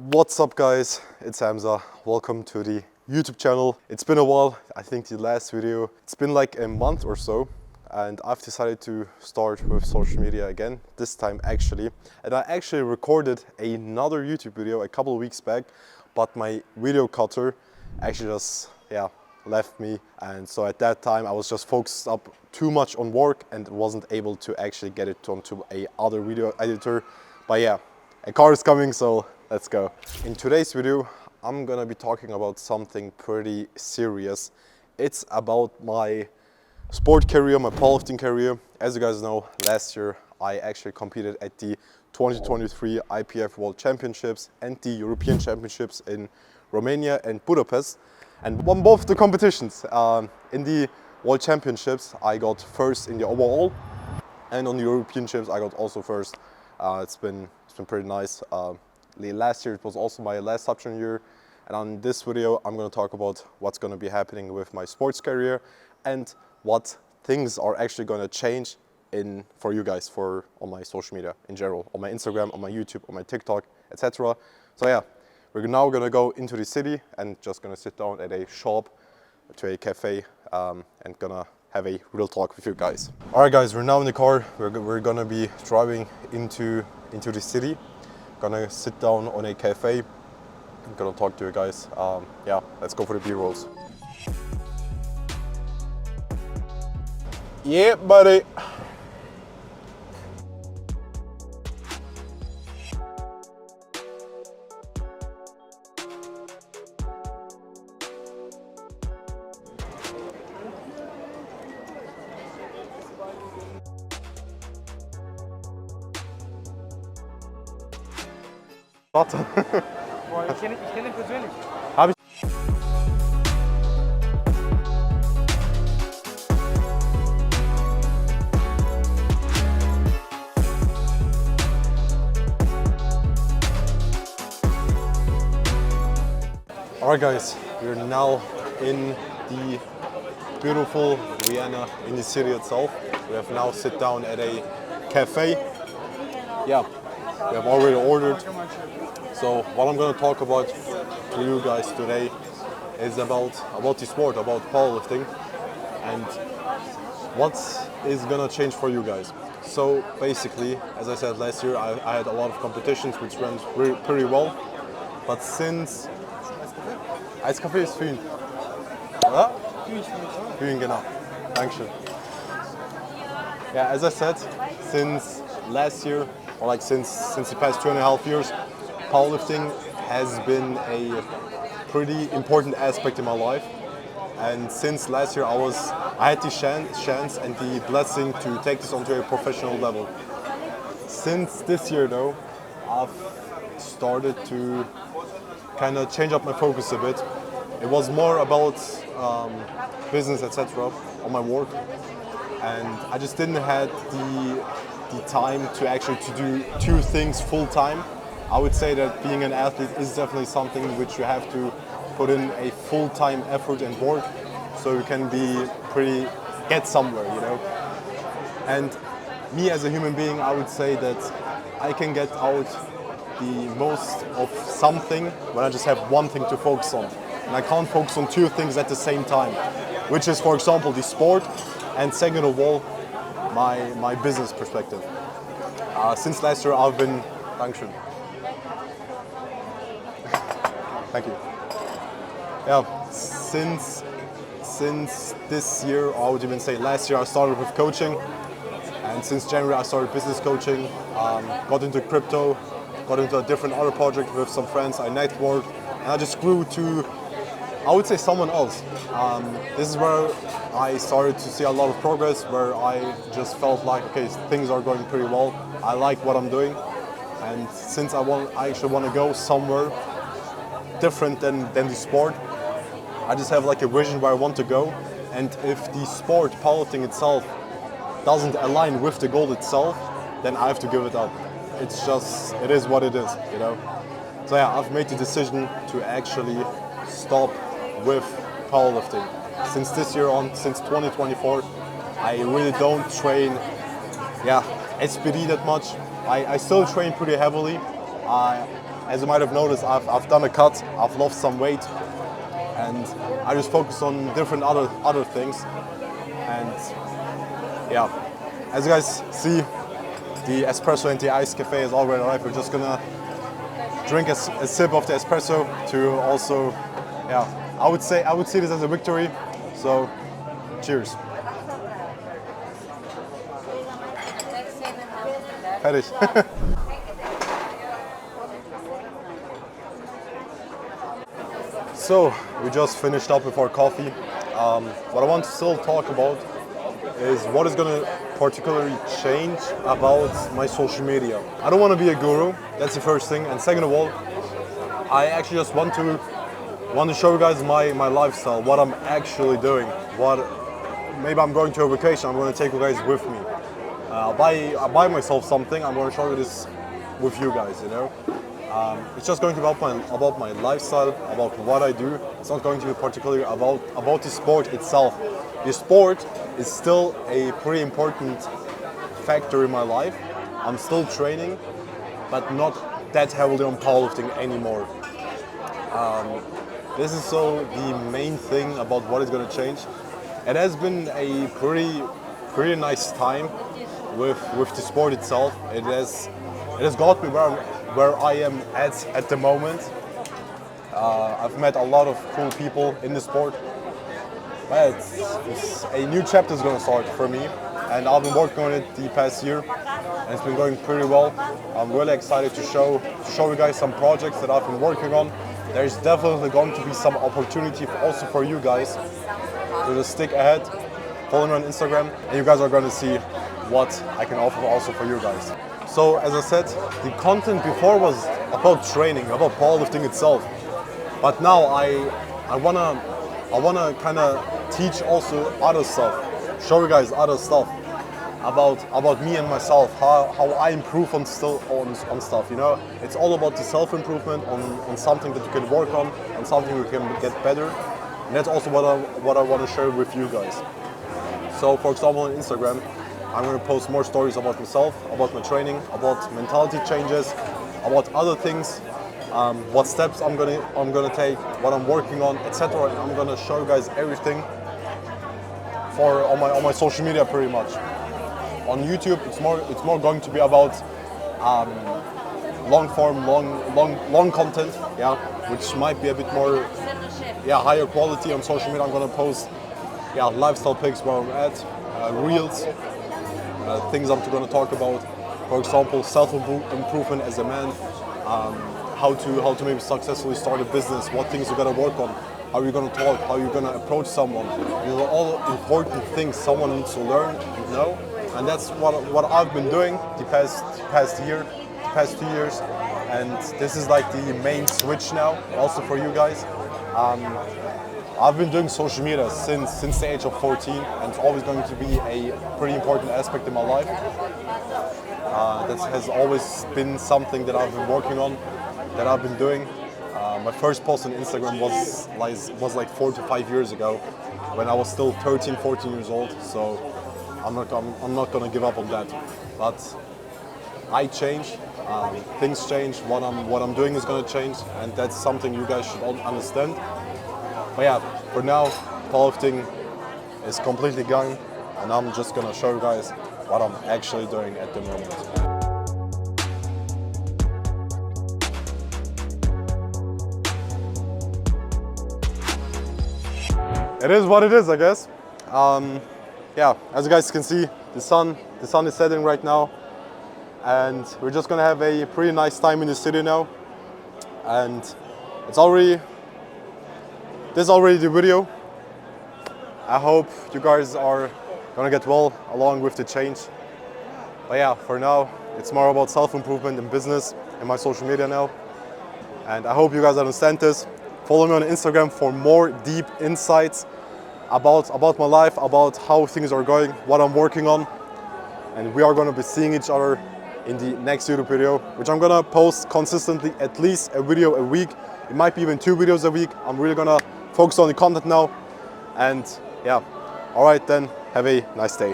What's up guys, it's Hamza. Welcome to the YouTube channel. It's been a while, I think the last video, it's been like a month or so, and I've decided to start with social media again, this time actually. And I actually recorded another YouTube video a couple of weeks back, but my video cutter actually just, left me. And so at that time I was just focused up too much on work and wasn't able to actually get it onto a other video editor. But yeah, a car is coming, so let's go. In today's video, I'm gonna be talking about something pretty serious. It's about my sport career, my powerlifting career. As you guys know, last year I actually competed at the 2023 IPF World Championships and the European Championships in Romania and Budapest, and won both the competitions. In the World Championships, I got first in the overall, and on the European Champs, I got also first. It's been pretty nice. Last year it was also my last option year, and on this video I'm going to talk about what's going to be happening with my sports career and what things are actually going to change for you guys on my social media in general, on my Instagram, on my YouTube, on my TikTok, etc. So yeah, we're now going to go into the city and just going to sit down at a shop, to a cafe, and gonna have a real talk with you guys. All right guys, we're now in the car. We're gonna be driving into the city. Gonna sit down on a cafe. I'm gonna talk to you guys. Yeah, let's go for the B-rolls. Yeah, buddy. Warte. Boah, ich kenn den persönlich. Hab ich. Alright guys, we're now in the beautiful Vienna, in the city itself. We have now sit down at a cafe. Yeah, we have already ordered. So what I'm going to talk about to you guys today is about the sport, about powerlifting, and what is going to change for you guys. So basically, as I said last year, I had a lot of competitions which went pretty well. But since... Eiskaffee ist für ihn. Oder? Für ihn, genau. Dankeschön. Yeah, as I said, since last year, or like since the past 2.5 years, powerlifting has been a pretty important aspect in my life. And since last year I had the chance and the blessing to take this onto a professional level. Since this year though, I've started to kind of change up my focus a bit. It was more about business, etc. on my work, and I just didn't have the time to do two things full time. I would say that being an athlete is definitely something which you have to put in a full-time effort and work, so you can get somewhere, you know. And me as a human being, I would say that I can get out the most of something when I just have one thing to focus on. And I can't focus on two things at the same time, which is, for example, the sport, and second of all, my business perspective. Since last year I've been... Dankeschön. Thank you. Yeah, since this year, or I would even say last year, I started with coaching, and since January I started business coaching, got into crypto, got into a different other project with some friends, I networked, and I just grew to, I would say, someone else. This is where I started to see a lot of progress, where I just felt like, okay, things are going pretty well, I like what I'm doing, and since I actually want to go somewhere different than the sport, I just have like a vision where I want to go, and if the sport, powerlifting itself, doesn't align with the goal itself, then I have to give it up. It's just, it is what it is, you know. So yeah, I've made the decision to actually stop with powerlifting. Since this year on, since 2024, I really don't train, SPD that much. I still train pretty heavily. as you might have noticed, I've done a cut, I've lost some weight, and I just focus on different other things. And yeah, as you guys see, the espresso and the ice cafe is already arrived. We're just gonna drink a sip of the espresso to also, yeah, I would see this as a victory. So, cheers. Fertig. So, we just finished up with our coffee. What I want to still talk about is what is going to particularly change about my social media. I don't want to be a guru, that's the first thing. And second of all, I actually just want to show you guys my lifestyle, what I'm actually doing. Maybe I'm going to a vacation, I'm going to take you guys with me. I buy myself something, I'm going to show you this with you guys, you know. It's just going to be about my lifestyle, about what I do. It's not going to be particularly about the sport itself. The sport is still a pretty important factor in my life. I'm still training, but not that heavily on powerlifting anymore. This is so the main thing about what is going to change. It has been a pretty nice time with the sport itself. It has got me where I am at the moment. I've met a lot of cool people in the sport. But it's a new chapter is going to start for me, and I've been working on it the past year, and it's been going pretty well. I'm really excited to show you guys some projects that I've been working on. There's definitely going to be some opportunity also for you guys. So just stick ahead, follow me on Instagram, and you guys are going to see what I can offer also for you guys. So as I said, the content before was about training, about powerlifting itself, but now I wanna kind of teach also other stuff, show you guys other stuff about me and myself, how I improve on stuff. You know, it's all about the self-improvement on something that you can work on something you can get better, and that's also what I want to share with you guys. So, for example, on Instagram, I'm going to post more stories about myself, about my training, about mentality changes, about other things. What steps I'm gonna take, what I'm working on, etc. And I'm gonna show you guys everything on my social media pretty much. On YouTube, it's more going to be about long form, long content, yeah, which might be a bit more, yeah, higher quality. On social media, I'm gonna post, yeah, lifestyle pics where I'm at, reels, things I'm gonna talk about. For example, self-improvement as a man. How to maybe successfully start a business, what things you gotta work on, how you're gonna talk, how you're gonna approach someone. These are all important things someone needs to learn and know, and that's what I've been doing the past 2 years, and this is like the main switch now, also for you guys. I've been doing social media since the age of 14, and it's always going to be a pretty important aspect in my life. That has always been something that I've been working on, that I've been doing. My first post on Instagram was like 4 to 5 years ago, when I was still 13, 14 years old. So I'm not gonna give up on that. But I change, things change. What I'm doing is gonna change, and that's something you guys should all understand. But yeah, for now, powerlifting is completely gone, and I'm just gonna show you guys what I'm actually doing at the moment. It is what it is, I guess. Yeah, as you guys can see, the sun is setting right now, and we're just gonna have a pretty nice time in the city now. And this is already the video. I hope you guys are gonna get well along with the change. But yeah, for now, it's more about self-improvement and business and my social media now. And I hope you guys understand this. Follow me on Instagram for more deep insights about my life, about how things are going, what I'm working on. And we are going to be seeing each other in the next YouTube video, which I'm going to post consistently, at least a video a week. It might be even 2 videos a week. I'm really going to focus on the content now. And yeah, all right then, have a nice day.